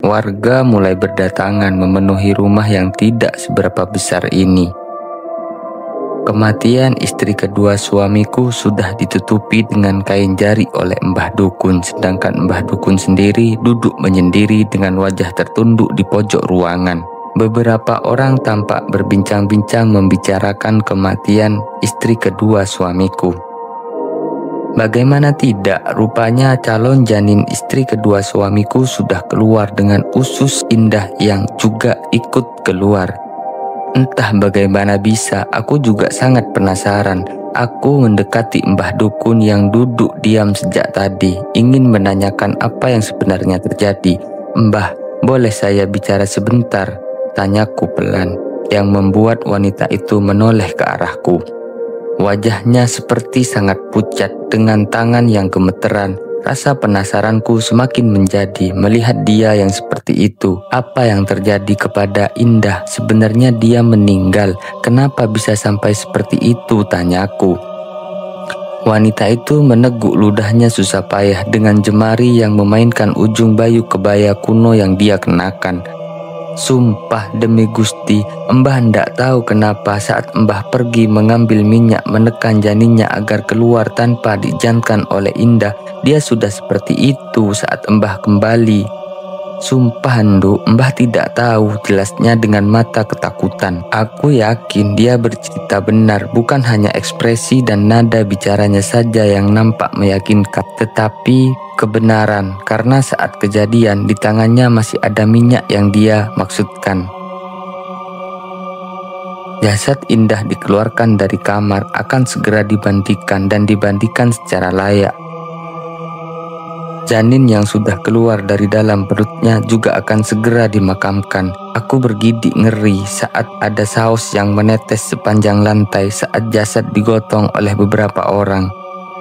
warga mulai berdatangan memenuhi rumah yang tidak seberapa besar ini. Kematian istri kedua suamiku sudah ditutupi dengan kain jari oleh Mbah Dukun, sedangkan Mbah Dukun sendiri duduk menyendiri dengan wajah tertunduk di pojok ruangan. Beberapa orang tampak berbincang-bincang membicarakan kematian istri kedua suamiku. Bagaimana tidak, rupanya calon janin istri kedua suamiku sudah keluar dengan usus indah yang juga ikut keluar. Entah bagaimana bisa, aku juga sangat penasaran. Aku mendekati Mbah Dukun yang duduk diam sejak tadi, ingin menanyakan apa yang sebenarnya terjadi. "Mbah, boleh saya bicara sebentar?" tanyaku pelan, yang membuat wanita itu menoleh ke arahku. Wajahnya seperti sangat pucat dengan tangan yang gemeteran. Rasa penasaranku semakin menjadi melihat dia yang seperti itu. Apa yang terjadi kepada Indah? Sebenarnya dia meninggal. Kenapa bisa sampai seperti itu? Tanyaku. Wanita itu meneguk ludahnya susah payah dengan jemari yang memainkan ujung bayu kebaya kuno yang dia kenakan. "Sumpah demi Gusti, Mbah ndak tahu kenapa saat Mbah pergi mengambil minyak menekan janinnya agar keluar tanpa dijankan oleh Indah, dia sudah seperti itu saat Mbah kembali." "Sumpah Nduk, Mbah tidak tahu," jelasnya dengan mata ketakutan. Aku yakin dia bercerita benar, bukan hanya ekspresi dan nada bicaranya saja yang nampak meyakinkan, tetapi kebenaran, karena saat kejadian di tangannya masih ada minyak yang dia maksudkan. Jasad Indah dikeluarkan dari kamar akan segera dimandikan dan dimandikan secara layak. Janin yang sudah keluar dari dalam perutnya juga akan segera dimakamkan. Aku bergidik ngeri saat ada saus yang menetes sepanjang lantai saat jasad digotong oleh beberapa orang.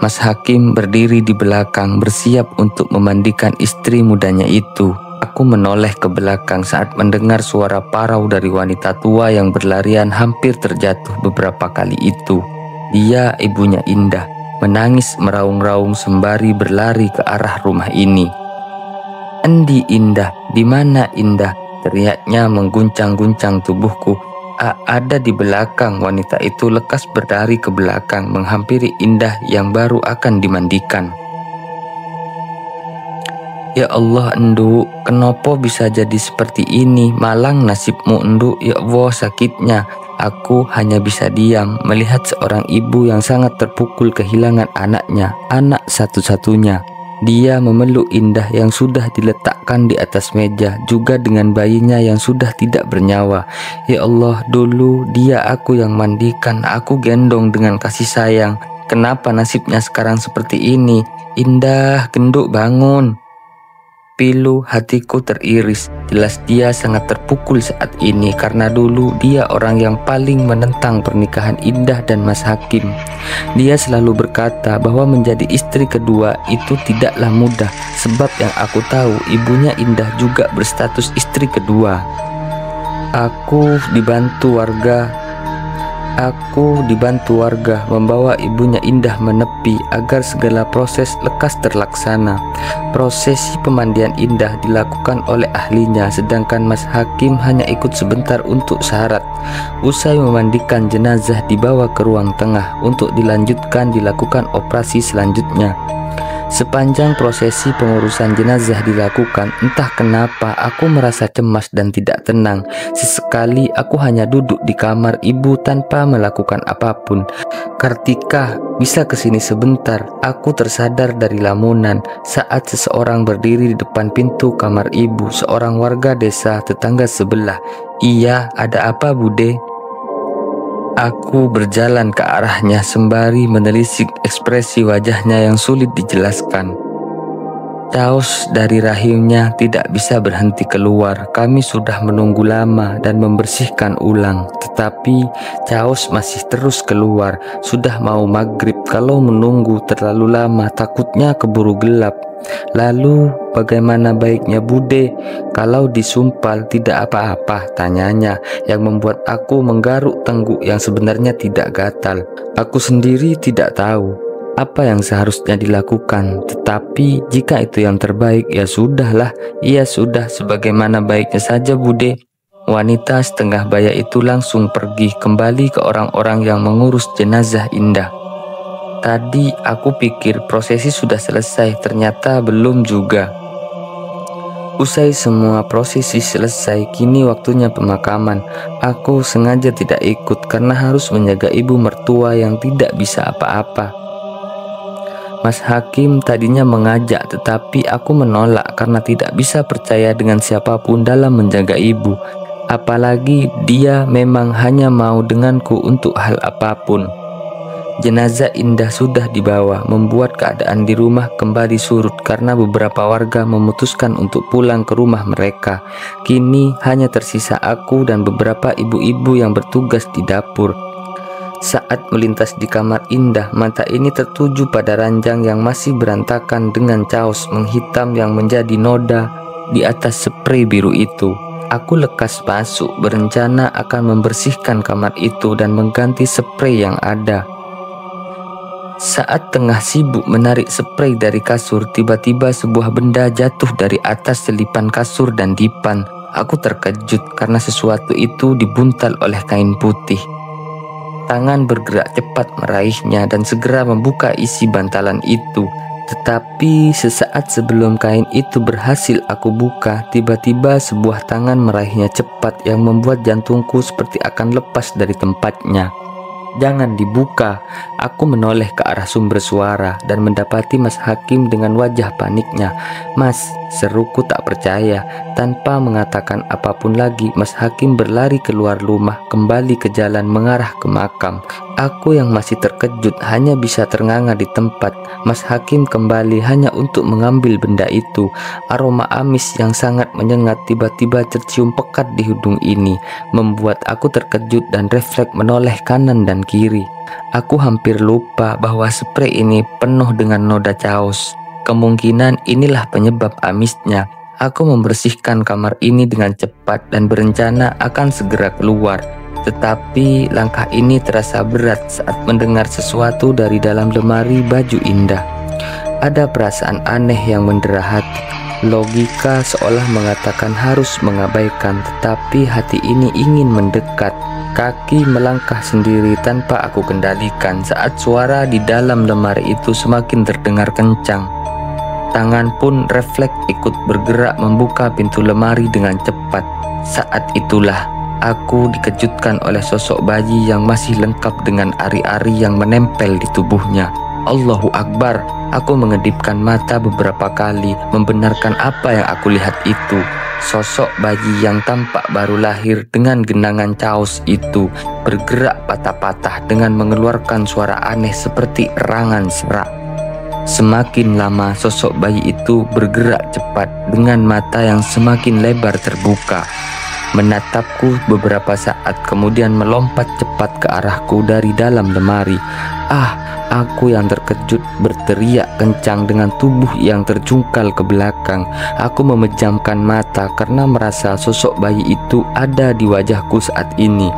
Mas Hakim berdiri di belakang bersiap untuk memandikan istri mudanya itu. Aku menoleh ke belakang saat mendengar suara parau dari wanita tua yang berlarian hampir terjatuh beberapa kali itu. Dia ibunya Indah, menangis meraung-raung sembari berlari ke arah rumah ini. "Endi Indah? Di mana Indah?" teriaknya mengguncang-guncang tubuhku. Ada di belakang." Wanita itu lekas berlari ke belakang menghampiri Indah yang baru akan dimandikan. "Ya Allah Enduk, kenapa bisa jadi seperti ini? Malang nasibmu Enduk, ya Allah sakitnya." Aku hanya bisa diam melihat seorang ibu yang sangat terpukul kehilangan anaknya, anak satu-satunya. Dia memeluk Indah yang sudah diletakkan di atas meja, juga dengan bayinya yang sudah tidak bernyawa. "Ya Allah, dulu dia aku yang mandikan, aku gendong dengan kasih sayang. Kenapa nasibnya sekarang seperti ini? Indah, genduk bangun." Pilu hatiku teriris. Jelas dia sangat terpukul saat ini karena dulu dia orang yang paling menentang pernikahan Indah dan Mas Hakim. Dia selalu berkata bahwa menjadi istri kedua itu tidaklah mudah, sebab yang aku tahu ibunya Indah juga berstatus istri kedua. Aku dibantu warga membawa ibunya Indah menepi agar segala proses lekas terlaksana. Prosesi pemandian Indah dilakukan oleh ahlinya, sedangkan Mas Hakim hanya ikut sebentar untuk syarat. Usai memandikan jenazah dibawa ke ruang tengah untuk dilakukan operasi selanjutnya. Sepanjang prosesi pengurusan jenazah dilakukan, entah kenapa aku merasa cemas dan tidak tenang. Sesekali aku hanya duduk di kamar ibu tanpa melakukan apapun. "Kartika, bisa kesini sebentar?" Aku tersadar dari lamunan saat seseorang berdiri di depan pintu kamar ibu, seorang warga desa tetangga sebelah. "Iya, ada apa Bude?" Aku berjalan ke arahnya sembari menelisik ekspresi wajahnya yang sulit dijelaskan. Caos dari rahimnya tidak bisa berhenti keluar. Kami sudah menunggu lama dan membersihkan ulang, tetapi caos masih terus keluar. Sudah mau maghrib, kalau menunggu terlalu lama takutnya keburu gelap. "Lalu bagaimana baiknya Bude? Kalau disumpal tidak apa-apa?" tanyanya, yang membuat aku menggaruk tengguk yang sebenarnya tidak gatal. Aku sendiri tidak tahu. apa yang seharusnya dilakukan. Tetapi jika itu yang terbaik, ya sudahlah. Ya sudah, sebagaimana baiknya saja, Bude. Wanita setengah baya itu langsung pergi kembali ke orang-orang yang mengurus jenazah Indah. Tadi aku pikir prosesi sudah selesai, ternyata belum juga. Usai semua prosesi selesai, kini waktunya pemakaman. Aku sengaja tidak ikut karena harus menjaga ibu mertua yang tidak bisa apa-apa. Mas Hakim tadinya mengajak, tetapi aku menolak karena tidak bisa percaya dengan siapapun dalam menjaga ibu. Apalagi dia memang hanya mau denganku untuk hal apapun. Jenazah Indah sudah dibawa, membuat keadaan di rumah kembali surut karena beberapa warga memutuskan untuk pulang ke rumah mereka. Kini hanya tersisa aku dan beberapa ibu-ibu yang bertugas di dapur. Saat melintas di kamar Indah, mata ini tertuju pada ranjang yang masih berantakan dengan caos menghitam yang menjadi noda di atas sprei biru itu. Aku lekas masuk, berencana akan membersihkan kamar itu dan mengganti sprei yang ada. Saat tengah sibuk menarik sprei dari kasur, tiba-tiba sebuah benda jatuh dari atas selipan kasur dan dipan. Aku terkejut karena sesuatu itu dibuntal oleh kain putih. Tangan bergerak cepat meraihnya dan segera membuka isi bantalan itu. Tetapi sesaat sebelum kain itu berhasil aku buka, tiba-tiba sebuah tangan meraihnya cepat yang membuat jantungku seperti akan lepas dari tempatnya. "Jangan dibuka." Aku menoleh ke arah sumber suara dan mendapati Mas Hakim dengan wajah paniknya. "Mas," seruku tak percaya. Tanpa mengatakan apapun lagi, Mas Hakim berlari keluar rumah, kembali ke jalan mengarah ke makam. Aku yang masih terkejut hanya bisa ternganga di tempat. Mas Hakim kembali hanya untuk mengambil benda itu. Aroma amis yang sangat menyengat tiba-tiba tercium pekat di hidung ini, membuat aku terkejut dan refleks menoleh kanan dan kiri. Aku hampir lupa bahwa sprei ini penuh dengan noda caos. Kemungkinan inilah penyebab amisnya. Aku membersihkan kamar ini dengan cepat dan berencana akan segera keluar. Tetapi langkah ini terasa berat saat mendengar sesuatu dari dalam lemari baju Indah. Ada perasaan aneh yang mendera hati. Logika seolah mengatakan harus mengabaikan, tetapi hati ini ingin mendekat. Kaki melangkah sendiri tanpa aku kendalikan saat suara di dalam lemari itu semakin terdengar kencang. Tangan pun refleks ikut bergerak membuka pintu lemari dengan cepat. Saat itulah aku dikejutkan oleh sosok bayi yang masih lengkap dengan ari-ari yang menempel di tubuhnya. Allahu Akbar. Aku mengedipkan mata beberapa kali membenarkan apa yang aku lihat itu. Sosok bayi yang tampak baru lahir dengan genangan caos itu bergerak patah-patah dengan mengeluarkan suara aneh seperti erangan serak. Semakin lama sosok bayi itu bergerak cepat dengan mata yang semakin lebar terbuka. Menatapku beberapa saat kemudian melompat cepat ke arahku dari dalam lemari. Aku yang terkejut berteriak kencang dengan tubuh yang terjungkal ke belakang. Aku memejamkan mata karena merasa sosok bayi itu ada di wajahku saat ini.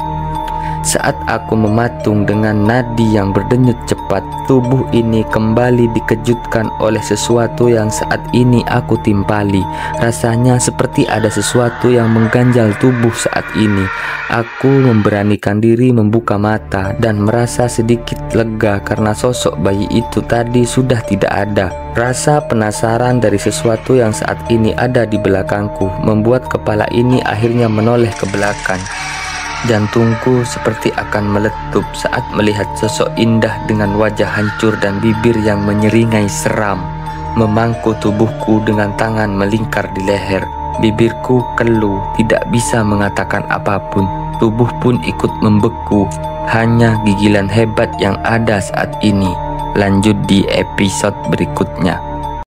Saat aku mematung dengan nadi yang berdenyut cepat, tubuh ini kembali dikejutkan oleh sesuatu yang saat ini aku timpali. Rasanya seperti ada sesuatu yang mengganjal tubuh saat ini. Aku memberanikan diri membuka mata dan merasa sedikit lega karena sosok bayi itu tadi sudah tidak ada. Rasa penasaran dari sesuatu yang saat ini ada di belakangku membuat kepala ini akhirnya menoleh ke belakang. Jantungku seperti akan meletup saat melihat sosok Indah dengan wajah hancur dan bibir yang menyeringai seram, memangku tubuhku dengan tangan melingkar di leher. Bibirku keluh, tidak bisa mengatakan apapun. Tubuh pun ikut membeku, hanya gigilan hebat yang ada saat ini. Lanjut di episode berikutnya.